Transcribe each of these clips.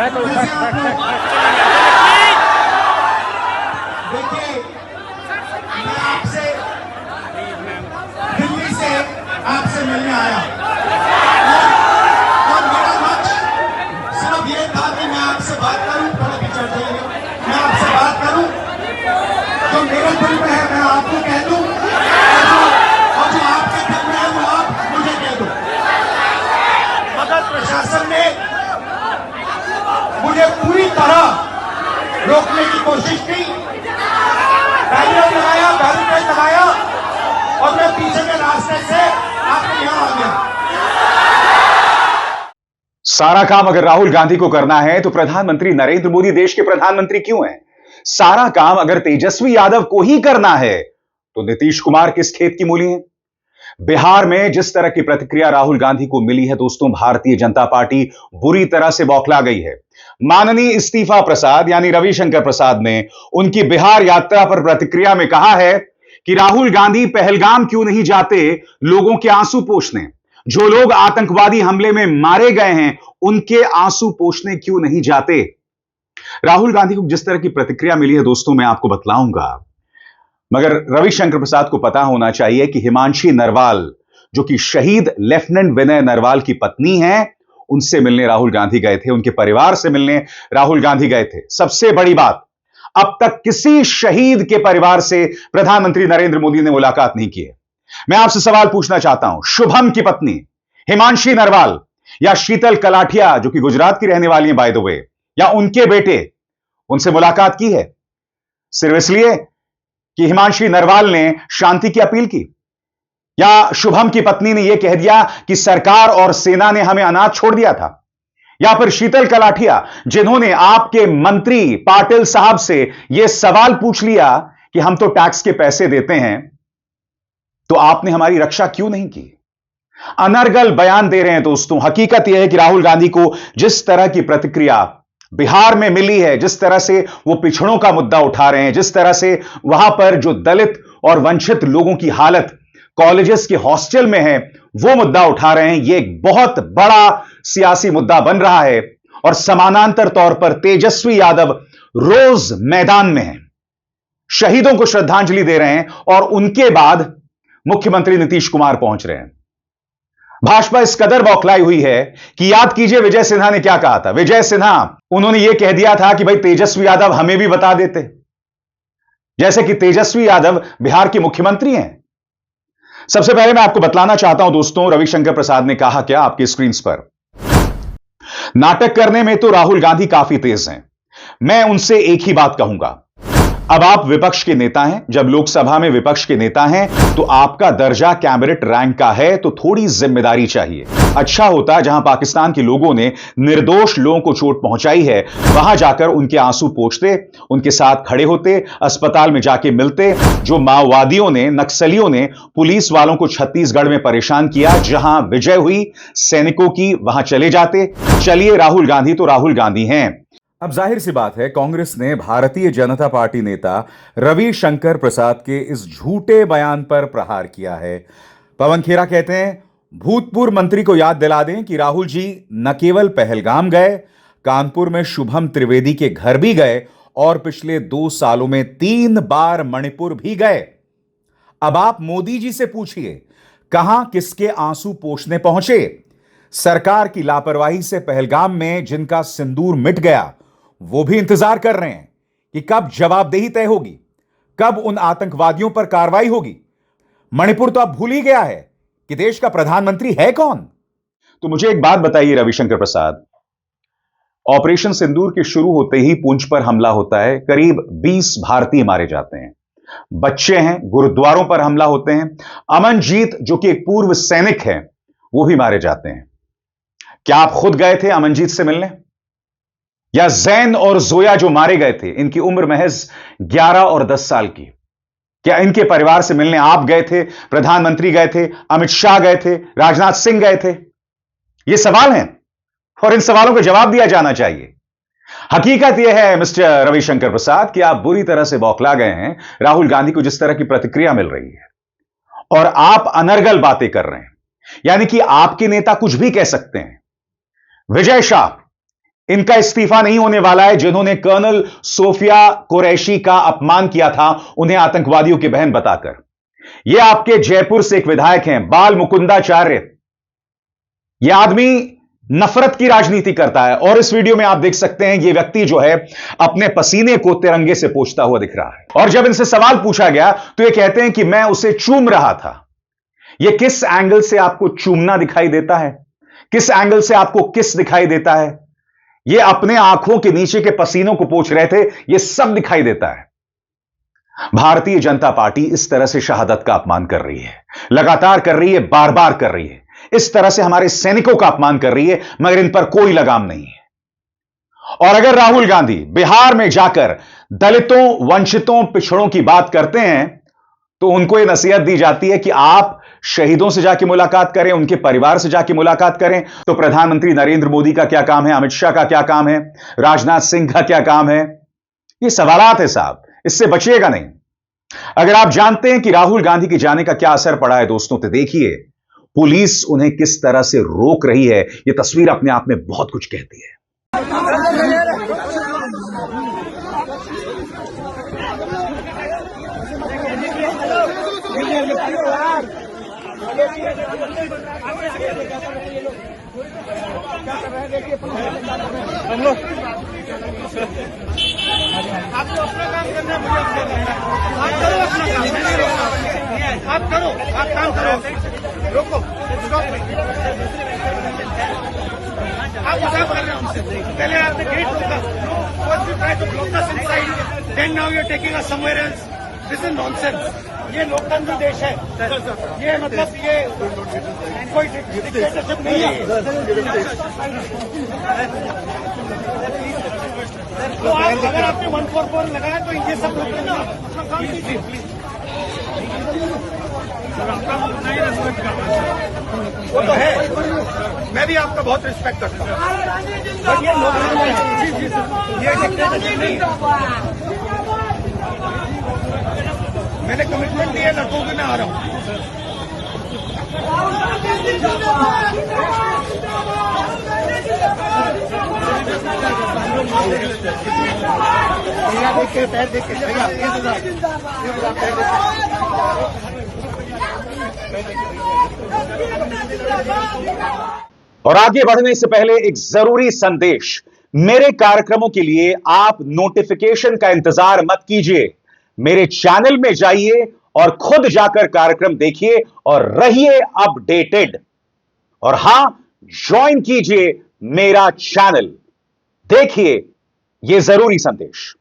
जैसे आपको देखिए, मैं आपसे दिल्ली से आपसे मिलने आया और मेरा लक्ष्य सिर्फ ये था कि मैं आपसे बात करूं, थोड़ा पिक्चर चाहिए, मैं आपसे बात करूं जो मेरे दिल में है मैं आपको कह दूं और जो आपके दिल में है वो आप मुझे कह दो। मगर प्रशासन ने मुझे पूरी तरह रोकने की कोशिश की, बैरियर लगाया और मैं पीछे के रास्ते से आपके यहां आ गया। सारा काम अगर राहुल गांधी को करना है तो प्रधानमंत्री नरेंद्र मोदी देश के प्रधानमंत्री क्यों हैं? सारा काम अगर तेजस्वी यादव को ही करना है तो नीतीश कुमार किस खेत की मूली हैं? बिहार में जिस तरह की प्रतिक्रिया राहुल गांधी को मिली है दोस्तों, भारतीय जनता पार्टी बुरी तरह से बौखला गई है। माननीय इस्तीफा प्रसाद यानी रविशंकर प्रसाद ने उनकी बिहार यात्रा पर प्रतिक्रिया में कहा है कि राहुल गांधी पहलगाम क्यों नहीं जाते लोगों के आंसू पोंछने? जो लोग आतंकवादी हमले में मारे गए हैं उनके आंसू पोंछने क्यों नहीं जाते? राहुल गांधी को जिस तरह की प्रतिक्रिया मिली है दोस्तों, मैं आपको बतलाऊंगा, मगर रविशंकर प्रसाद को पता होना चाहिए कि हिमांशी नरवाल जो कि शहीद लेफ्टिनेंट विनय नरवाल की पत्नी हैं, उनसे मिलने राहुल गांधी गए थे, उनके परिवार से मिलने राहुल गांधी गए थे। सबसे बड़ी बात, अब तक किसी शहीद के परिवार से प्रधानमंत्री नरेंद्र मोदी ने मुलाकात नहीं की है। मैं आपसे सवाल पूछना चाहता हूं, शुभम की पत्नी हिमांशी नरवाल या शीतल कलाठिया जो कि गुजरात की रहने वाली हैं बाय द वे, या उनके बेटे, उनसे मुलाकात की है? सिर्फ इसलिए कि हिमांशी नरवाल ने शांति की अपील की, या शुभम की पत्नी ने यह कह दिया कि सरकार और सेना ने हमें अनाथ छोड़ दिया था, या फिर शीतल कलाठिया जिन्होंने आपके मंत्री पाटिल साहब से यह सवाल पूछ लिया कि हम तो टैक्स के पैसे देते हैं तो आपने हमारी रक्षा क्यों नहीं की? अनर्गल बयान दे रहे हैं दोस्तों। हकीकत यह है कि राहुल गांधी को जिस तरह की प्रतिक्रिया बिहार में मिली है, जिस तरह से वो पिछड़ों का मुद्दा उठा रहे हैं, जिस तरह से वहां पर जो दलित और वंचित लोगों की हालत कॉलेजेस के हॉस्टल में है वो मुद्दा उठा रहे हैं, यह एक बहुत बड़ा सियासी मुद्दा बन रहा है और समानांतर तौर पर तेजस्वी यादव रोज मैदान में हैं, शहीदों को श्रद्धांजलि दे रहे हैं और उनके बाद मुख्यमंत्री नीतीश कुमार पहुंच रहे हैं। भाजपा इस कदर बौखलाई हुई है कि याद कीजिए विजय सिन्हा ने क्या कहा था। विजय सिन्हा, उन्होंने यह कह दिया था कि भाई तेजस्वी यादव हमें भी बता देते, जैसे कि तेजस्वी यादव बिहार के मुख्यमंत्री हैं। सबसे पहले मैं आपको बतलाना चाहता हूं दोस्तों, रविशंकर प्रसाद ने कहा क्या आपकी स्क्रीन पर। नाटक करने में तो राहुल गांधी काफी तेज हैं। मैं उनसे एक ही बात कहूंगा, अब आप विपक्ष के नेता हैं, जब लोकसभा में विपक्ष के नेता हैं तो आपका दर्जा कैबिनेट रैंक का है, तो थोड़ी जिम्मेदारी चाहिए। अच्छा होता जहां पाकिस्तान के लोगों ने निर्दोष लोगों को चोट पहुंचाई है वहां जाकर उनके आंसू पोंछते, उनके साथ खड़े होते, अस्पताल में जाके मिलते। जो माओवादियों ने, नक्सलियों ने पुलिस वालों को छत्तीसगढ़ में परेशान किया, जहां विजय हुई सैनिकों की, वहां चले जाते। चलिए, राहुल गांधी तो राहुल गांधी हैं। अब जाहिर सी बात है, कांग्रेस ने भारतीय जनता पार्टी नेता रविशंकर प्रसाद के इस झूठे बयान पर प्रहार किया है। पवन खेरा कहते हैं, भूतपूर्व मंत्री को याद दिला दें कि राहुल जी न केवल पहलगाम गए, कानपुर में शुभम त्रिवेदी के घर भी गए और पिछले 2 सालों में 3 बार मणिपुर भी गए। अब आप मोदी जी से पूछिए, कहां किसके आंसू पोंछने पहुंचे? सरकार की लापरवाही से पहलगाम में जिनका सिंदूर मिट गया वो भी इंतजार कर रहे हैं कि कब जवाबदेही तय होगी, कब उन आतंकवादियों पर कार्रवाई होगी। मणिपुर तो अब भूल ही गया है कि देश का प्रधानमंत्री है कौन। तो मुझे एक बात बताइए रविशंकर प्रसाद, ऑपरेशन सिंदूर के शुरू होते ही पुंछ पर हमला होता है, करीब 20 भारतीय मारे जाते हैं, बच्चे हैं, गुरुद्वारों पर हमला होते हैं, अमनजीत जो कि एक पूर्व सैनिक है वो भी मारे जाते हैं। क्या आप खुद गए थे अमनजीत से मिलने? या जैन और जोया जो मारे गए थे, इनकी उम्र महज 11 और 10 साल की, क्या इनके परिवार से मिलने आप गए थे? प्रधानमंत्री गए थे? अमित शाह गए थे? राजनाथ सिंह गए थे? ये सवाल हैं और इन सवालों का जवाब दिया जाना चाहिए। हकीकत यह है मिस्टर रविशंकर प्रसाद कि आप बुरी तरह से बौखला गए हैं राहुल गांधी को जिस तरह की प्रतिक्रिया मिल रही है, और आप अनर्गल बातें कर रहे हैं, यानी कि आपके नेता कुछ भी कह सकते हैं। विजय शाह इनका इस्तीफा नहीं होने वाला है। जिन्होंने कर्नल सोफिया कुरैशी का अपमान किया था, उन्हें आतंकवादियों की बहन बताकर। यह आपके जयपुर से एक विधायक हैं, बाल मुकुंदाचार्य। यह आदमी नफरत की राजनीति करता है और इस वीडियो में आप देख सकते हैं यह व्यक्ति जो है अपने पसीने को तिरंगे से पोंछता हुआ दिख रहा है। और जब इनसे सवाल पूछा गया तो ये कहते हैं कि मैं उसे चूम रहा था। यह किस एंगल से आपको चूमना दिखाई देता है? किस एंगल से आपको किस दिखाई देता है? यह अपने आंखों के नीचे के पसीनों को पोंछ रहे थे, यह सब दिखाई देता है। भारतीय जनता पार्टी इस तरह से शहादत का अपमान कर रही है, लगातार कर रही है, बार बार कर रही है। इस तरह से हमारे सैनिकों का अपमान कर रही है, मगर इन पर कोई लगाम नहीं है। और अगर राहुल गांधी बिहार में जाकर दलितों, वंचितों, पिछड़ों की बात करते हैं तो उनको यह नसीहत दी जाती है कि आप शहीदों से जाके मुलाकात करें, उनके परिवार से जाके मुलाकात करें। तो प्रधानमंत्री नरेंद्र मोदी का क्या काम है, अमित शाह का क्या काम है, राजनाथ सिंह का क्या काम है? ये सवालात है साहब, इससे बचिएगा नहीं। अगर आप जानते हैं कि राहुल गांधी के जाने का क्या असर पड़ा है दोस्तों, तो देखिए पुलिस उन्हें किस तरह से रोक रही है। यह तस्वीर अपने आप में बहुत कुछ कहती है। आप करो, आप काम करो, रोको, आप मजाक कर रहे हो हमसे। पहले आपने गेट रोका, first you try to block us inside, then now you're taking us somewhere else. This is nonsense. ये लोकतंत्र देश है, ये मतलब ये कोई डिक्टेटरशिप नहीं है। तो आप अगर आपने 144 लगाया तो ये सब रोक लेना, अपना काम कीजिए। वो तो है, मैं भी आपका बहुत रिस्पेक्ट करता हूँ, बट ये ये डिक्टेटरशिप नहीं है। मैंने कमिटमेंट दिया लड़कों के, मैं आ रहा हूँ। देख के पैर देख के और आगे बढ़ने से पहले एक जरूरी संदेश। मेरे कार्यक्रमों के लिए आप नोटिफिकेशन का इंतजार मत कीजिए, मेरे चैनल में जाइए और खुद जाकर कार्यक्रम देखिए और रहिए अपडेटेड। और हां, ज्वाइन कीजिए मेरा चैनल। देखिए यह जरूरी संदेश।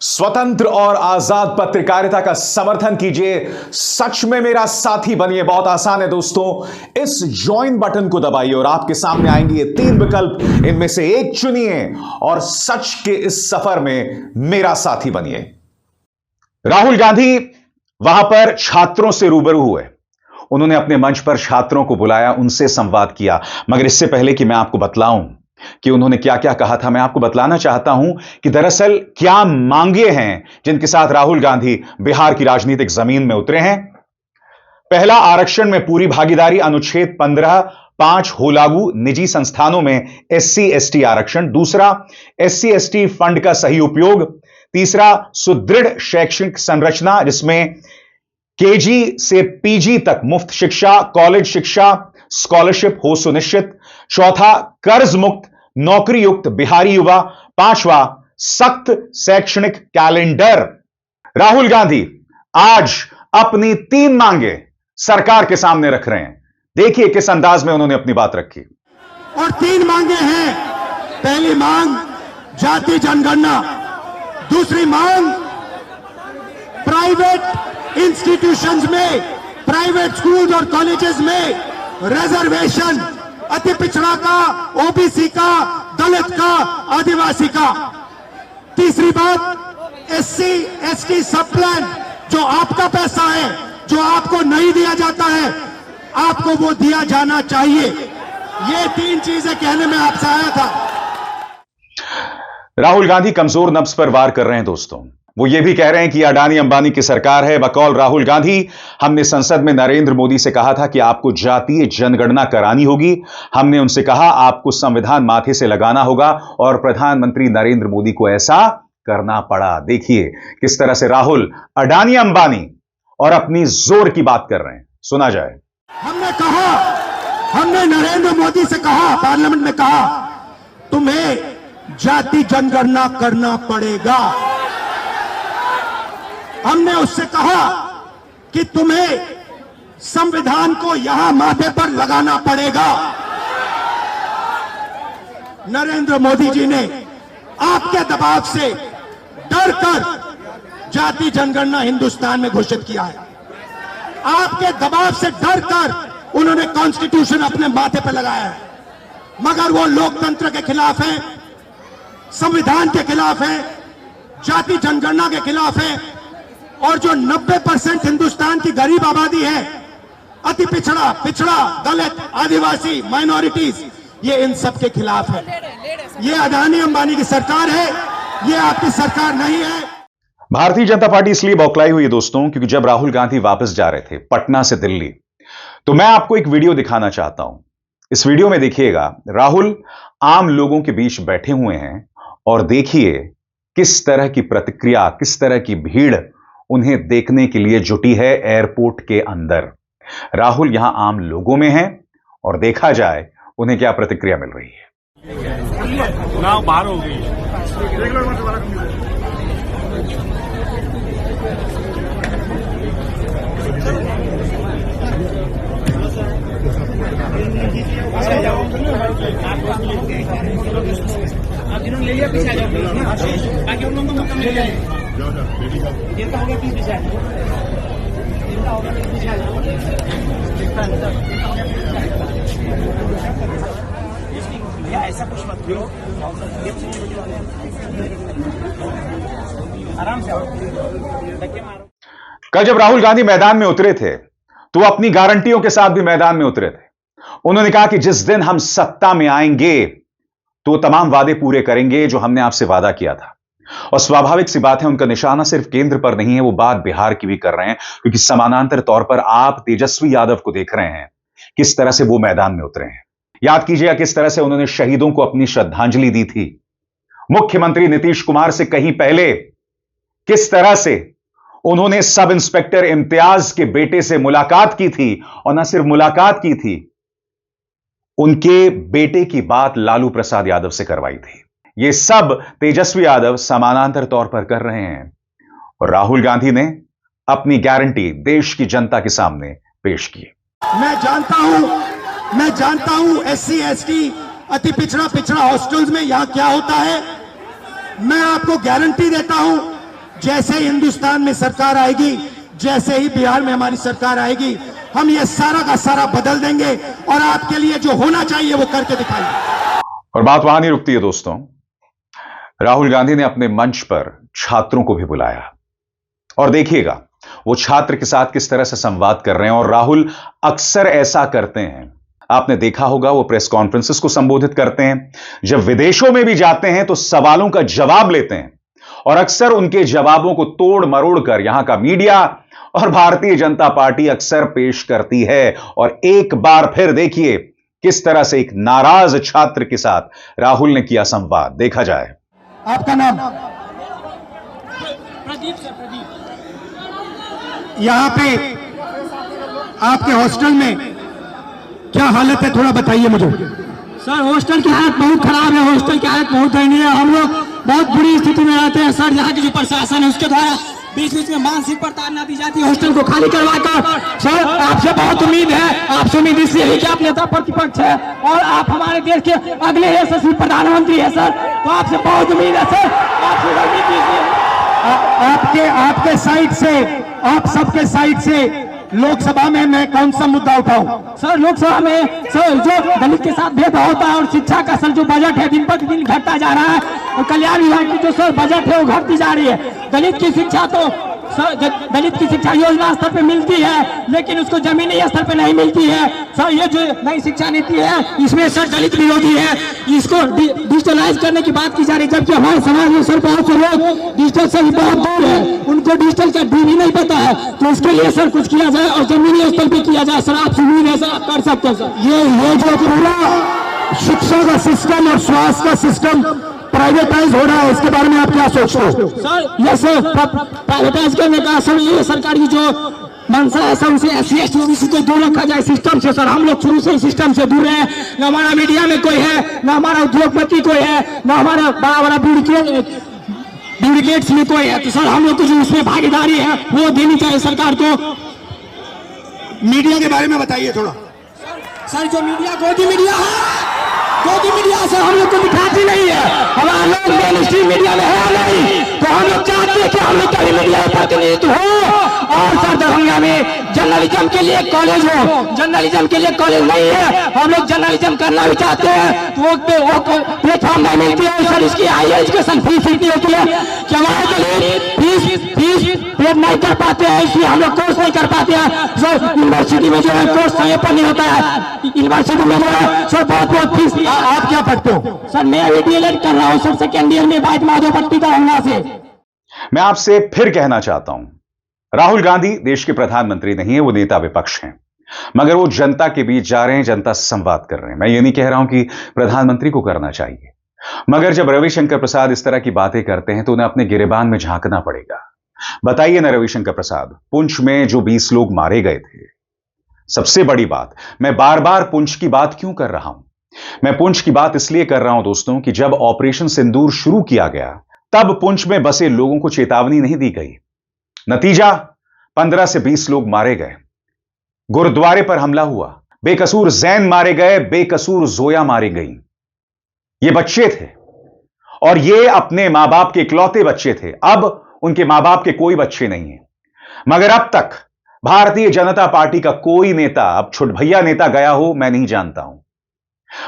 स्वतंत्र और आजाद पत्रकारिता का समर्थन कीजिए, सच में मेरा साथी बनिए। बहुत आसान है दोस्तों, इस ज्वाइन बटन को दबाइए और आपके सामने आएंगे ये 3 विकल्प, इनमें से एक चुनिए और सच के इस सफर में मेरा साथी बनिए। राहुल गांधी वहां पर छात्रों से रूबरू हुए, उन्होंने अपने मंच पर छात्रों को बुलाया, उनसे संवाद किया। मगर इससे पहले कि मैं आपको बतलाऊं कि उन्होंने क्या क्या कहा था, मैं आपको बतलाना चाहता हूं कि दरअसल क्या मांगे हैं जिनके साथ राहुल गांधी बिहार की राजनीतिक जमीन में उतरे हैं। पहला, आरक्षण में पूरी भागीदारी, अनुच्छेद 15(5) हो लागू, निजी संस्थानों में SC/ST आरक्षण। दूसरा, SC/ST फंड का सही उपयोग। तीसरा, सुदृढ़ शैक्षणिक संरचना जिसमें KG से PG तक मुफ्त शिक्षा, कॉलेज शिक्षा, स्कॉलरशिप हो सुनिश्चित। चौथा, कर्ज मुक्त नौकरी युक्त बिहारी युवा। पांचवा, सख्त शैक्षणिक कैलेंडर। राहुल गांधी आज अपनी 3 मांगे सरकार के सामने रख रहे हैं। देखिए किस अंदाज में उन्होंने अपनी बात रखी। और 3 मांगे हैं। पहली मांग जाति जनगणना, दूसरी मांग प्राइवेट इंस्टीट्यूशंस में, प्राइवेट स्कूल्स और कॉलेजेस में रिजर्वेशन, अति पिछड़ा का, OBC का, दलित का, आदिवासी का। तीसरी बात, SC/ST सब प्लान, जो आपका पैसा है, जो आपको नहीं दिया जाता है, आपको वो दिया जाना चाहिए। ये 3 चीजें कहने में आपसे आया था। राहुल गांधी कमजोर नब्ज पर वार कर रहे हैं दोस्तों। वो ये भी कह रहे हैं कि अडानी अंबानी की सरकार है। बकौल राहुल गांधी, हमने संसद में नरेंद्र मोदी से कहा था कि आपको जातीय जनगणना करानी होगी। हमने उनसे कहा आपको संविधान माथे से लगाना होगा और प्रधानमंत्री नरेंद्र मोदी को ऐसा करना पड़ा। देखिए किस तरह से राहुल अडानी अंबानी और अपनी जोर की बात कर रहे हैं, सुना जाए। हमने नरेंद्र मोदी से कहा, पार्लियामेंट में कहा, तुम्हें जाति जनगणना करना पड़ेगा। हमने उससे कहा कि तुम्हें संविधान को यहां माथे पर लगाना पड़ेगा। नरेंद्र मोदी जी ने आपके दबाव से डरकर जाति जनगणना हिंदुस्तान में घोषित किया है। आपके दबाव से डरकर उन्होंने कॉन्स्टिट्यूशन अपने माथे पर लगाया है, मगर वो लोकतंत्र के खिलाफ है, संविधान के खिलाफ है, जाति जनगणना के खिलाफ है। और जो 90% हिंदुस्तान की गरीब आबादी है, अति पिछड़ा, दलित, आदिवासी, माइनॉरिटीज, ये इन सब के खिलाफ है। ये अडानी अंबानी की सरकार है, ये आपकी सरकार नहीं है। भारतीय जनता पार्टी इसलिए बौखलाई हुई है दोस्तों, क्योंकि जब राहुल गांधी वापस जा रहे थे पटना से दिल्ली, तो मैं आपको एक वीडियो दिखाना चाहता हूं। इस वीडियो में देखिएगा, राहुल आम लोगों के बीच बैठे हुए हैं और देखिए किस तरह की प्रतिक्रिया, किस तरह की भीड़ उन्हें देखने के लिए जुटी है एयरपोर्ट के अंदर। राहुल यहां आम लोगों में हैं और देखा जाए उन्हें क्या प्रतिक्रिया मिल रही है। नाव बाहर हो गई। आप जिन्होंने ले लिया पीछे आ जाओ, बाकी उन लोगों को मौका मिल जाए। जिनका होगा पीछे आ जाओ, जिनका होगा पीछे आ जाओ। भैया ऐसा कुछ मत करो, आराम से आओ, धक्के मारो। कल जब राहुल गांधी मैदान में उतरे थे तो वो अपनी गारंटियों के साथ भी मैदान में उतरे थे। उन्होंने कहा कि जिस दिन हम सत्ता में आएंगे तो तमाम वादे पूरे करेंगे जो हमने आपसे वादा किया था। और स्वाभाविक सी बात है, उनका निशाना सिर्फ केंद्र पर नहीं है, वो बात बिहार की भी कर रहे हैं, क्योंकि समानांतर तौर पर आप तेजस्वी यादव को देख रहे हैं किस तरह से वो मैदान में उतरे हैं। याद कीजिएगा किस तरह से उन्होंने शहीदों को अपनी श्रद्धांजलि दी थी। मुख्यमंत्री नीतीश कुमार से कहीं पहले किस तरह से उन्होंने सब इंस्पेक्टर इम्तियाज के बेटे से मुलाकात की थी, और न सिर्फ मुलाकात की थी, उनके बेटे की बात लालू प्रसाद यादव से करवाई थी। ये सब तेजस्वी यादव समानांतर तौर पर कर रहे हैं और राहुल गांधी ने अपनी गारंटी देश की जनता के सामने पेश की। मैं जानता हूं SC ST अति पिछड़ा हॉस्टल्स में यहां क्या होता है। मैं आपको गारंटी देता हूं, जैसे ही हिंदुस्तान में सरकार आएगी, जैसे ही बिहार में हमारी सरकार आएगी, हम ये सारा का सारा बदल देंगे और आपके लिए जो होना चाहिए वो करके दिखाएंगे। और बात वहां नहीं रुकती है दोस्तों। राहुल गांधी ने अपने मंच पर छात्रों को भी बुलाया और देखिएगा वो छात्र के साथ किस तरह से संवाद कर रहे हैं। और राहुल अक्सर ऐसा करते हैं, आपने देखा होगा, वो प्रेस कॉन्फ्रेंसेस को संबोधित करते हैं, जब विदेशों में भी जाते हैं तो सवालों का जवाब लेते हैं और अक्सर उनके जवाबों को तोड़ मरोड़ कर यहां का मीडिया और भारतीय जनता पार्टी अक्सर पेश करती है। और एक बार फिर देखिए किस तरह से एक नाराज छात्र के साथ राहुल ने किया संवाद, देखा जाए। आपका नाम? प्रदीप सर, प्रदीप। यहाँ पे आपके हॉस्टल में क्या हालत है, थोड़ा बताइए मुझे। सर हॉस्टल की हालत बहुत खराब है, हॉस्टल की हालत बहुत दयनीय है। हम लोग बहुत बुरी स्थिति में रहते हैं सर। यहाँ की जो प्रशासन है उसके द्वारा बीच बीच में मानसिक प्रताड़ना दी जाती है हॉस्टल को खाली करवाकर। सर आपसे बहुत उम्मीद है, आपसे उम्मीद इसलिए है कि आप नेता प्रतिपक्ष है और आप हमारे देश के अगले यशस्वी प्रधानमंत्री है सर, तो आपसे बहुत उम्मीद है सर। आपके साइड से, आप सबके साइड से लोकसभा में मैं कौन सा मुद्दा उठाऊं? सर लोकसभा में सर जो दलित के साथ भेदभाव होता है और शिक्षा का सर जो बजट है दिन पर दिन घटता जा रहा है और कल्याण विभाग की जो सर बजट है वो घटती जा रही है। दलित की शिक्षा तो सर दलित की शिक्षा योजना स्तर पे मिलती है, लेकिन उसको जमीनी स्तर पे नहीं मिलती है। सर ये जो नई शिक्षा नीति है, इसमें सर दलित विरोधी है, इसको डिजिटलाइज करने की बात की जा रही है, जबकि हमारे समाज में सर बहुत से लोग डिजिटल से बहुत दूर है, उनको डिजिटल का डी भी नहीं पता है। तो इसके लिए सर कुछ किया जाए और जमीनी स्तर पे किया जाए। सर आपसे उम्मीद है सर आप कर सकते हैं। सर ये जो पूरा शिक्षा का सिस्टम और स्वास्थ्य का सिस्टम प्राइवेटाइज हो रहा है, इसके बारे में आप क्या सोचते हो? सर ये सर प्राइवेटाइज करने का सर ये सरकार की जो मंशा है सर, उसे SC ST OBC को दूर रखा जाए सिस्टम से। सर हम लोग शुरू से सिस्टम से दूर रहे, न हमारा मीडिया में कोई है, न हमारा उद्योगपति कोई है, न हमारा बड़ा बड़ा ब्यूरोक्रेट्स में कोई है। तो सर हम लोग को जो उसमें भागीदारी है वो देनी चाहिए सरकार को। मीडिया के बारे में बताइए थोड़ा। सर जो मीडिया गोदी मीडिया है, गोदी मीडिया से हम लोग को दिखाती नहीं है, हमारा लोग मेन स्ट्रीम मीडिया में है नहीं, तो हम लोग चाहते हैं कि हम लोग का भी मीडिया प्रतिनिधित्व हो। और सर दरभंगा में जर्नलिज्म के लिए कॉलेज हो, जर्नलिज्म के लिए कॉलेज नहीं है, हम लोग जर्नलिज्म करना भी चाहते हैं, तो वो प्लेटफॉर्म नहीं मिलती है। सर इसकी हायर एजुकेशन फीस इतनी होती है कि हमारे फीस पे नहीं कर पाते हैं, इसलिए हम लोग कोर्स नहीं कर पाते हैं। सर यूनिवर्सिटी में जो है कोर्स समय पर नहीं होता है, यूनिवर्सिटी में जो है सर बहुत फीस। आप क्या पढ़ते हो? सर मैं अभी DLED कर रहा हूँ सर, सेकेंड ईयर में बाइट माधोपट्टी का हंगा से। मैं आपसे फिर कहना चाहता हूं, राहुल गांधी देश के प्रधानमंत्री नहीं है, वो नेता विपक्ष हैं, मगर वो जनता के बीच जा रहे हैं, जनता से संवाद कर रहे हैं। मैं ये नहीं कह रहा हूं कि प्रधानमंत्री को करना चाहिए, मगर जब रविशंकर प्रसाद इस तरह की बातें करते हैं तो उन्हें अपने गिरेबान में झांकना पड़ेगा। बताइए ना रविशंकर प्रसाद, पुंछ में जो 20 लोग मारे गए थे, सबसे बड़ी बात, मैं बार बार पुंछ की बात क्यों कर रहा हूं? मैं पुंछ की बात इसलिए कर रहा हूं दोस्तों कि जब ऑपरेशन सिंदूर शुरू किया गया तब पुंछ में बसे लोगों को चेतावनी नहीं दी गई। नतीजा 15 से 20 लोग मारे गए, गुरुद्वारे पर हमला हुआ, बेकसूर जैन मारे गए, बेकसूर जोया मारी गई। ये बच्चे थे और ये अपने मां बाप के इकलौते बच्चे थे। अब उनके मां बाप के कोई बच्चे नहीं है, मगर अब तक भारतीय जनता पार्टी का कोई नेता, अब छुटभैया नेता गया हो मैं नहीं जानता हूं,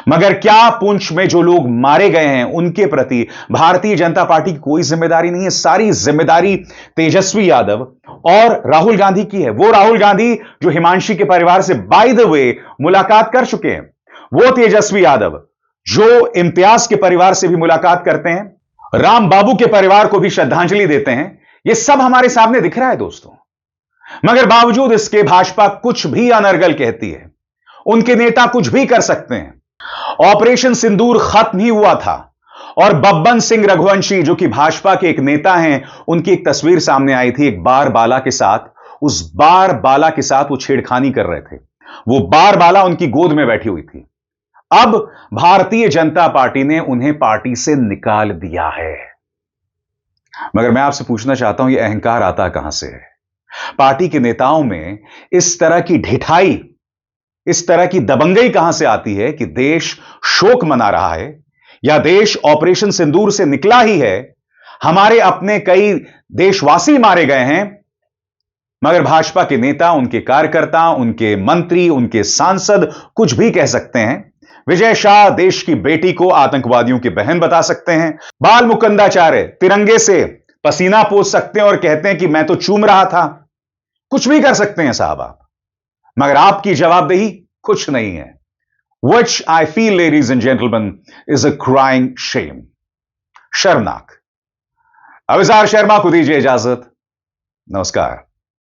मगर क्या पुंछ में जो लोग मारे गए हैं उनके प्रति भारतीय जनता पार्टी की कोई जिम्मेदारी नहीं है? सारी जिम्मेदारी तेजस्वी यादव और राहुल गांधी की है। वो राहुल गांधी जो हिमांशी के परिवार से बाय द वे मुलाकात कर चुके हैं, वो तेजस्वी यादव जो इम्तियाज के परिवार से भी मुलाकात करते हैं, राम बाबू के परिवार को भी श्रद्धांजलि देते हैं, ये सब हमारे सामने दिख रहा है दोस्तों। मगर बावजूद इसके भाजपा कुछ भी अनर्गल कहती है, उनके नेता कुछ भी कर सकते हैं। ऑपरेशन सिंदूर खत्म ही हुआ था और बब्बन सिंह रघुवंशी जो कि भाजपा के एक नेता हैं, उनकी एक तस्वीर सामने आई थी एक बार बाला के साथ। उस बार बाला के साथ वो छेड़खानी कर रहे थे, वो बार बाला उनकी गोद में बैठी हुई थी। अब भारतीय जनता पार्टी ने उन्हें पार्टी से निकाल दिया है। मगर मैं आपसे पूछना चाहता हूं, यह अहंकार आता कहां से है? पार्टी के नेताओं में इस तरह की ढिठाई, इस तरह की दबंगई कहां से आती है कि देश शोक मना रहा है या देश ऑपरेशन सिंदूर से निकला ही है, हमारे अपने कई देशवासी मारे गए हैं, मगर भाजपा के नेता, उनके कार्यकर्ता, उनके मंत्री, उनके सांसद कुछ भी कह सकते हैं। विजय शाह देश की बेटी को आतंकवादियों की बहन बता सकते हैं, बाल मुकुंदाचार्य तिरंगे से पसीना पोंछ सकते हैं और कहते हैं कि मैं तो चूम रहा था। कुछ भी कर सकते हैं साहब आप, मगर आपकी जवाबदेही कुछ नहीं है। Which I feel, ladies and gentlemen, is a crying shame. शर्मनाक। अविजार शर्मा को दीजिए इजाजत। नमस्कार।